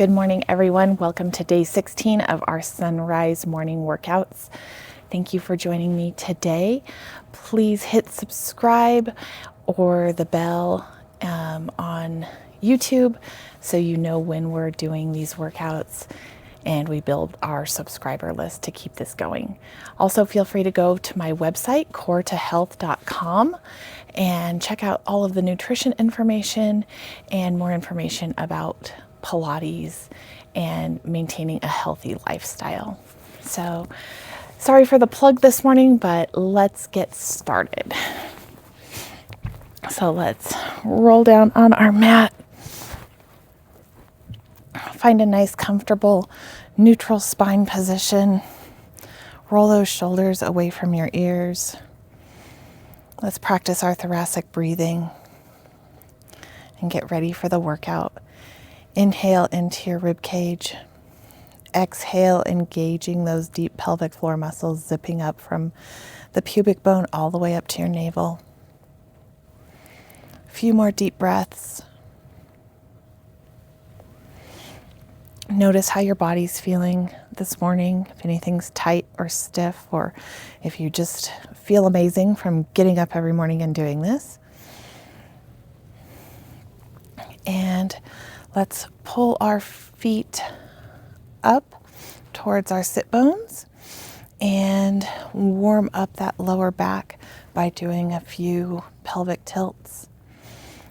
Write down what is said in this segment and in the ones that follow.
Good morning, everyone. Welcome to day 16 of our Sunrise morning workouts. Thank you for joining me today. Please hit subscribe or the bell on YouTube so you know when we're doing these workouts and we build our subscriber list to keep this going. Also, feel free to go to my website, Core2Health.com, and check out all of the nutrition information and more information about Pilates and maintaining a healthy lifestyle. So, sorry for the plug this morning, but let's get started. So let's roll down on our mat. Find a nice, comfortable, neutral spine position. Roll those shoulders away from your ears. Let's practice our thoracic breathing and get ready for the workout. Inhale into your rib cage. Exhale, engaging those deep pelvic floor muscles, zipping up from the pubic bone all the way up to your navel. A few more deep breaths. Notice how your body's feeling this morning, if anything's tight or stiff, or if you just feel amazing from getting up every morning and doing this. And let's pull our feet up towards our sit bones and warm up that lower back by doing a few pelvic tilts.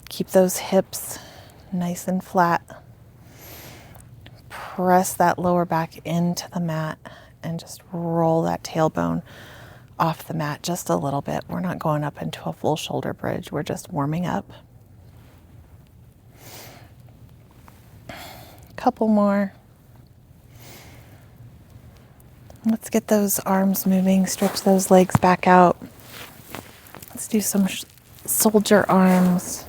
Keep those hips nice and flat. Press that lower back into the mat and just roll that tailbone off the mat just a little bit. We're not going up into a full shoulder bridge. We're just warming up. Couple more. Let's get those arms moving. Stretch those legs back out. Let's do some soldier arms.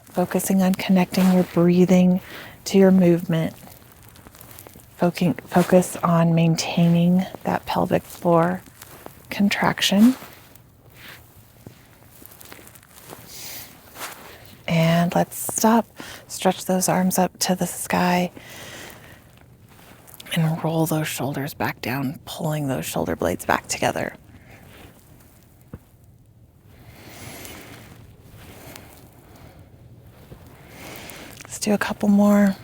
Focusing on connecting your breathing to your movement. Focus on maintaining that pelvic floor contraction. And let's stop. Stretch those arms up to the sky and roll those shoulders back down, pulling those shoulder blades back together. Let's do a couple more.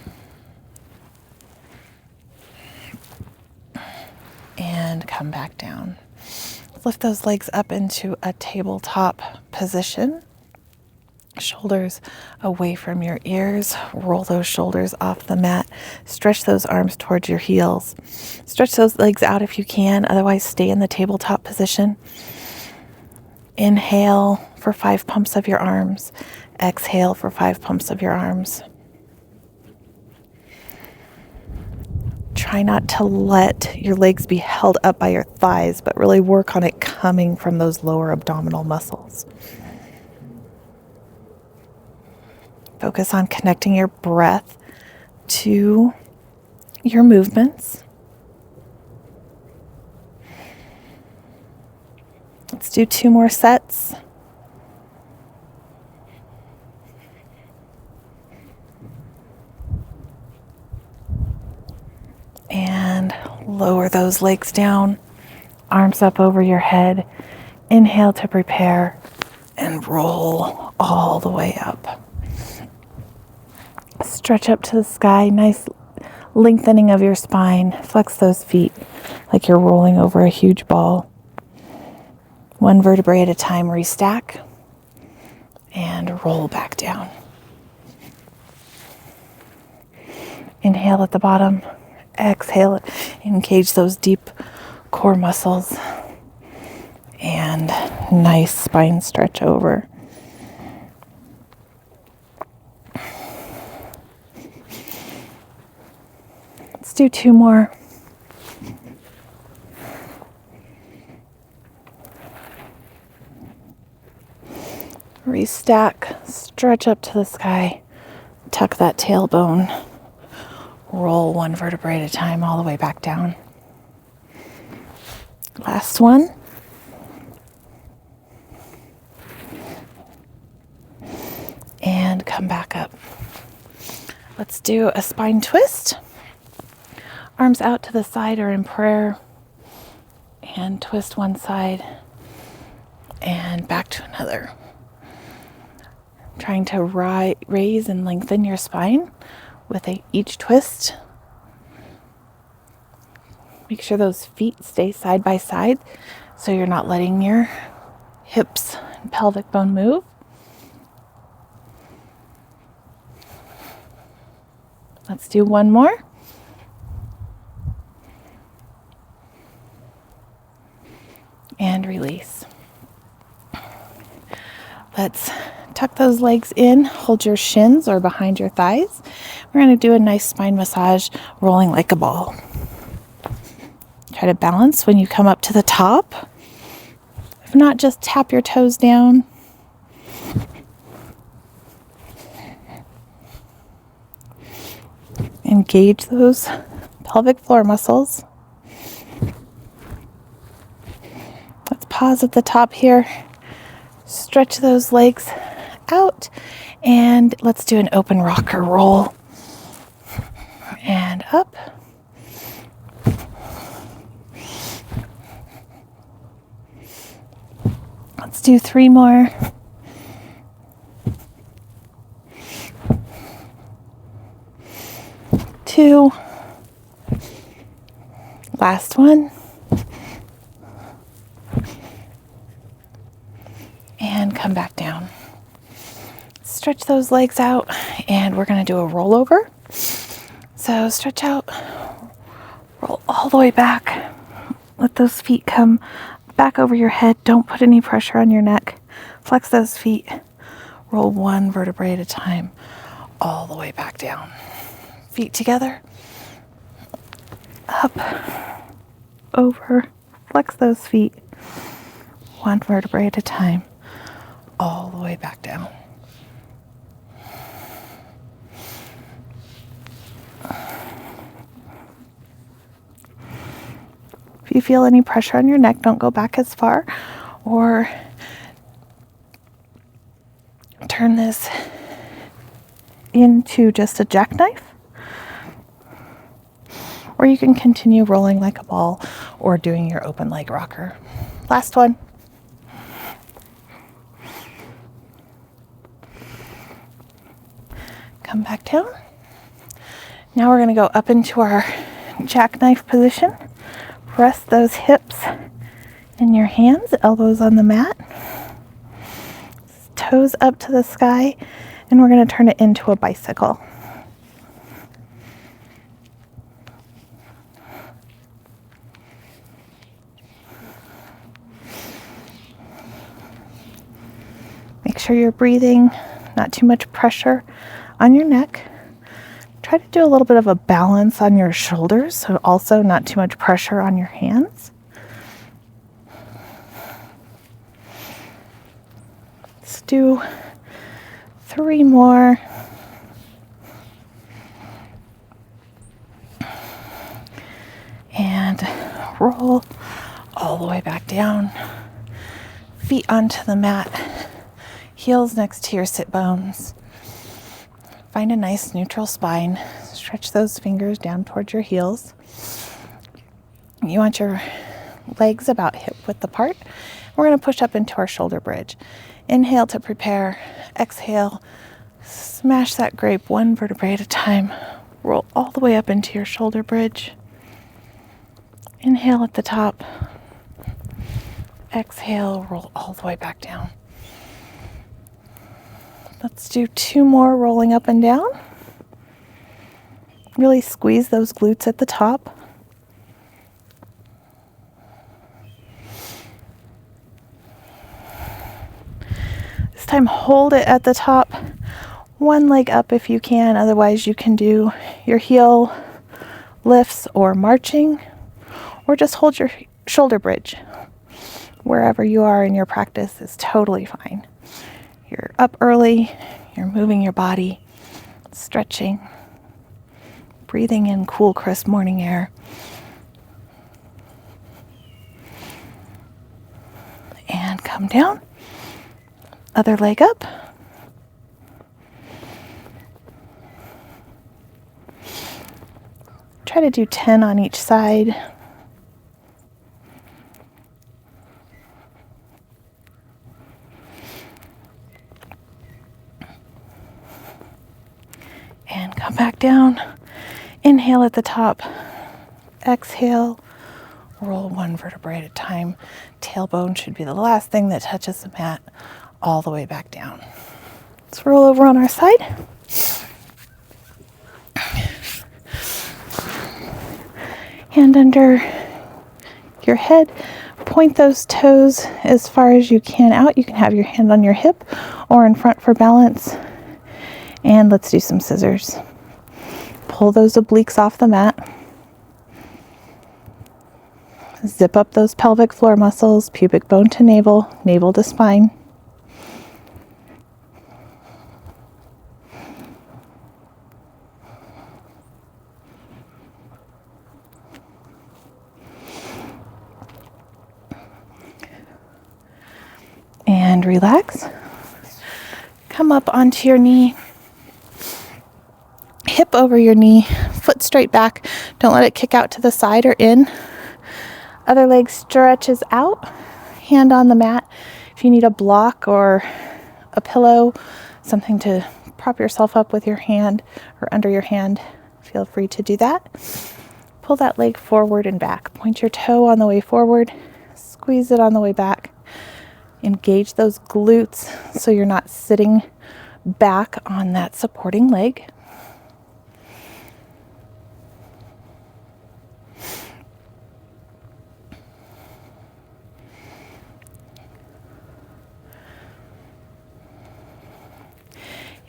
And come back down. Lift those legs up into a tabletop position. Shoulders away from your ears. Roll those shoulders off the mat. Stretch those arms towards your heels. Stretch those legs out if you can. Otherwise, stay in the tabletop position. Inhale for 5 pumps of your arms. Exhale for 5 pumps of your arms. Try not to let your legs be held up by your thighs, but really work on it coming from those lower abdominal muscles. Focus on connecting your breath to your movements. Let's do 2 more sets. And lower those legs down, arms up over your head. Inhale to prepare and roll all the way up. Stretch up to the sky, nice lengthening of your spine. Flex those feet like you're rolling over a huge ball. 1 vertebrae at a time, restack and roll back down. Inhale at the bottom. Exhale, engage those deep core muscles and nice spine stretch over. Let's do 2 more. Restack, stretch up to the sky, tuck that tailbone. Roll 1 vertebrae at a time all the way back down. Last one. And come back up. Let's do a spine twist. Arms out to the side or in prayer, and twist one side and back to another. Trying to raise and lengthen your spine with each twist. Make sure those feet stay side by side so you're not letting your hips and pelvic bone move. Let's do one more. And release. Let's tuck those legs in, hold your shins or behind your thighs. We're going to do a nice spine massage, rolling like a ball. Try to balance when you come up to the top. If not, just tap your toes down. Engage those pelvic floor muscles. Let's pause at the top here. Stretch those legs out, and let's do an open rocker roll. And up. Let's do 3 more. Two. Last one. And come back down. Stretch those legs out, and we're going to do a rollover. So stretch out, roll all the way back. Let those feet come back over your head. Don't put any pressure on your neck. Flex those feet. Roll one vertebrae at a time, all the way back down. Feet together. Up, over, flex those feet. One vertebrae at a time, all the way back down. If you feel any pressure on your neck, don't go back as far, or turn this into just a jackknife. Or you can continue rolling like a ball or doing your open leg rocker. Last one. Come back down. Now we're going to go up into our jackknife position. Rest those hips in your hands, elbows on the mat. Toes up to the sky, and we're going to turn it into a bicycle. Make sure you're breathing, not too much pressure on your neck. Try to do a little bit of a balance on your shoulders, so also not too much pressure on your hands. Let's do 3 more. And roll all the way back down. Feet onto the mat. Heels next to your sit bones. Find a nice neutral spine. Stretch those fingers down towards your heels. You want your legs about hip width apart. We're going to push up into our shoulder bridge. Inhale to prepare. Exhale. Smash that grape one vertebrae at a time. Roll all the way up into your shoulder bridge. Inhale at the top. Exhale, roll all the way back down. Let's do 2 more rolling up and down. Really squeeze those glutes at the top. This time hold it at the top. One leg up if you can, otherwise you can do your heel lifts or marching, or just hold your shoulder bridge. Wherever you are in your practice is totally fine. You're up early, you're moving your body, stretching, breathing in cool, crisp morning air. And come down. Other leg up. Try to do 10 on each side. And come back down. Inhale at the top. Exhale. Roll one vertebrae at a time. Tailbone should be the last thing that touches the mat, all the way back down. Let's roll over on our side. Hand under your head. Point those toes as far as you can out. You can have your hand on your hip or in front for balance. And let's do some scissors. Pull those obliques off the mat. Zip up those pelvic floor muscles, pubic bone to navel, navel to spine. And relax. Come up onto your knee. Hip over your knee, foot straight back. Don't let it kick out to the side or in. Other leg stretches out. Hand on the mat. If you need a block or a pillow, something to prop yourself up with your hand or under your hand, feel free to do that. Pull that leg forward and back. Point your toe on the way forward. Squeeze it on the way back. Engage those glutes so you're not sitting back on that supporting leg.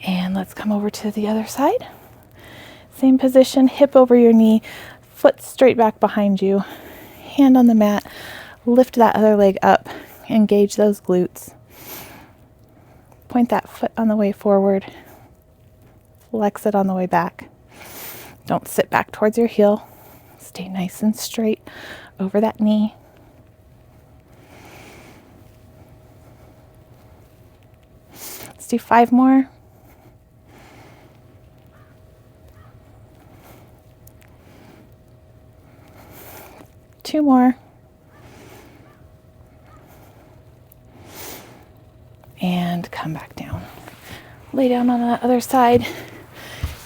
And let's come over to the other side. Same position, hip over your knee, foot straight back behind you, hand on the mat, lift that other leg up, engage those glutes. Point that foot on the way forward, flex it on the way back. Don't sit back towards your heel. Stay nice and straight over that knee. Let's do 5 more. Two more. And come back down. Lay down on the other side.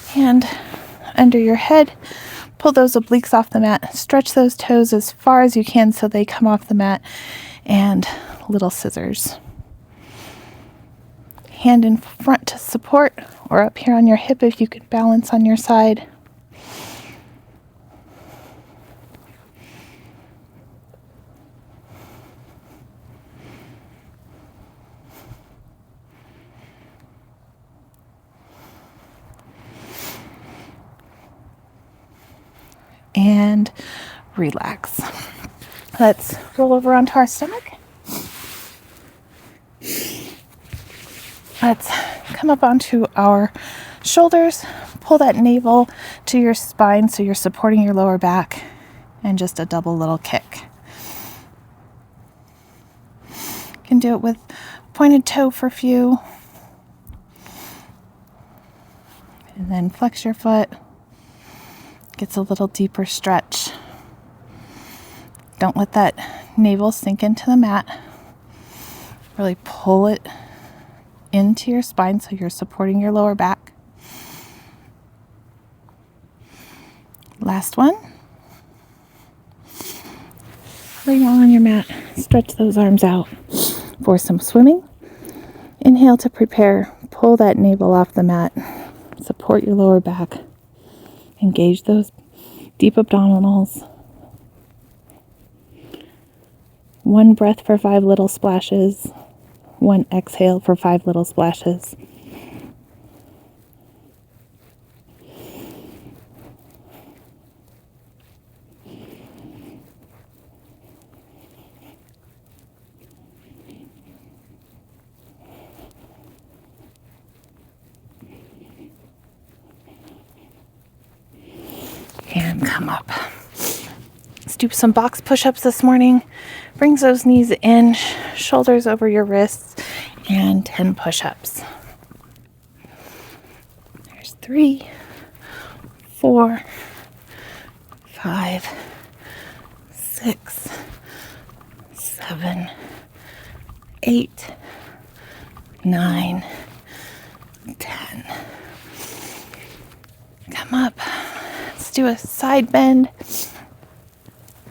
Hand under your head. Pull those obliques off the mat. Stretch those toes as far as you can so they come off the mat. And little scissors. Hand in front to support, or up here on your hip if you can balance on your side. And relax. Let's roll over onto our stomach. Let's come up onto our shoulders. Pull that navel to your spine so you're supporting your lower back, and just a double little kick. You can do it with pointed toe for a few. And then flex your foot. Gets a little deeper stretch. Don't let that navel sink into the mat. Really pull it into your spine so you're supporting your lower back. Last one. Lay down on your mat. Stretch those arms out for some swimming. Inhale to prepare. Pull that navel off the mat. Support your lower back. Engage those deep abdominals. 1 breath for 5 little splashes. 1 exhale for 5 little splashes. And come up. Let's do some box push-ups this morning. Brings those knees in, shoulders over your wrists, and 10 push-ups. There's 3, 4, 5, 6, 7, 8, 9, 10. Come up. Let's do a side bend.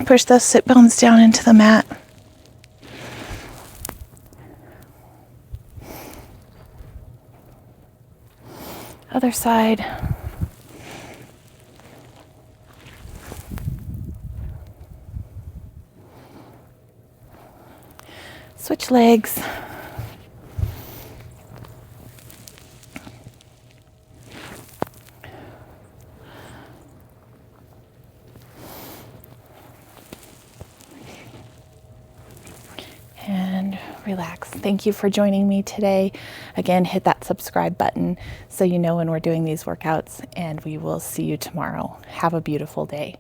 Push those sit bones down into the mat. Other side. Switch legs. And relax. Thank you for joining me today. Again, hit that subscribe button so you know when we're doing these workouts, and we will see you tomorrow. Have a beautiful day.